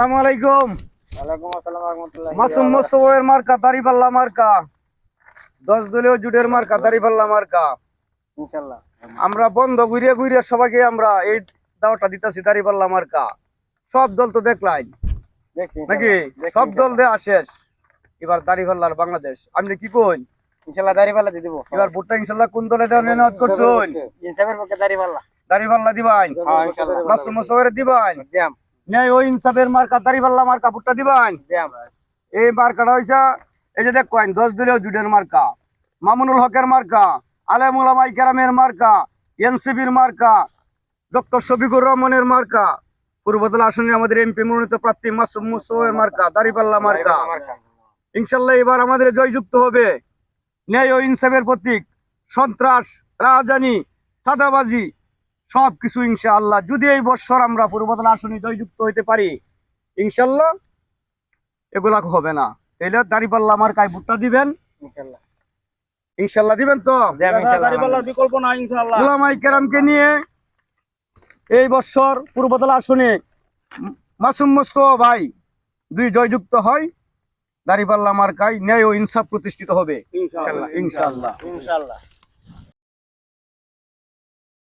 আসসালামু আলাইকুম। ওয়ালাইকুম আসসালাম ওয়া রাহমাতুল্লাহি মাসুম মোস্তফার মার্কা দাড়িপাল্লা মার্কা 10 দলীয় জুটের মার্কা দাড়িপাল্লা মার্কা। ইনশাআল্লাহ। আমরা বন্ধ ঘুরিয়ে ঘুরিয়ে সবাইকে আমরা এই দাওয়াটা দিতেছি দাড়িপাল্লা মার্কা। সব দল তো দেখলাই দেখছি নাকি, সব দল দেয়া শেষ। এবার দাড়িপাল্লার বাংলাদেশ আপনি কি কই? ইনশাআল্লাহ দাড়িপাল্লা দিয়ে দেব। এবার ভোটটা ইনশাল্লাহ কোন দলে দেওয়ার নিয়ত করছেন? ইনসাফের পক্ষে দাড়িপাল্লা। দাড়িপাল্লা দিবান, হ্যাঁ ইনশাআল্লাহ। মাসুম মোস্তফার দিবান, দিয়াম ন্যায় ও ইনসাফের মার্কা দাড়িপাল্লা মার্কা ভোটটা দিবান। দিয়াম। এই মার্কাটা হইছে এই যে দেখেন 10 দলীয় জুটের মার্কা, মামুনুল হকের মার্কা, আলেম উলামায়ে কেরামের মার্কা, এনসিবির মার্কা, ডক্টর শফিকুর রহমানের মার্কা, পূর্বতলা আসনে আমাদের এমপি মনোনীত প্রার্থী মাসুম মোস্তফার মার্কা দাড়িপাল্লা মার্কা। ইনশাল্লাহ এবার আমাদের জয়যুক্ত হবে। ন্যায় ও ইনসাফের প্রতীক। সন্ত্রাস, রাজধানী, চাঁদাবাজি সবকিছু ইনশাআল্লাহ যদি এই বছর আমরা পূর্বতলা আসনে জয়যুক্ত হইতে পারি, ইনশাল্লাহ এগুলা হবে না। তাইলে দাড়িপাল্লা মার্কায় ভোটটা দিবেন ইনশাআল্লাহ। ইনশাল্লাহ দিবেন তো? দিয়াম ইনশাআল্লাহ। দাড়িপাল্লার বিকল্প না ইনশাআল্লাহ। উলামায়ে কেরামকে নিয়ে এই বছর পূর্বতলা আসনে মাসুম মোস্তফা ভাই দুই জয়যুক্ত হয়, দাড়িপাল্লা মার্কায় ন্যায় ও ইনসাফ প্রতিষ্ঠিত হবে ইনশাআল্লাহ। ইনশাআল্লাহ। ইনশাআল্লাহ।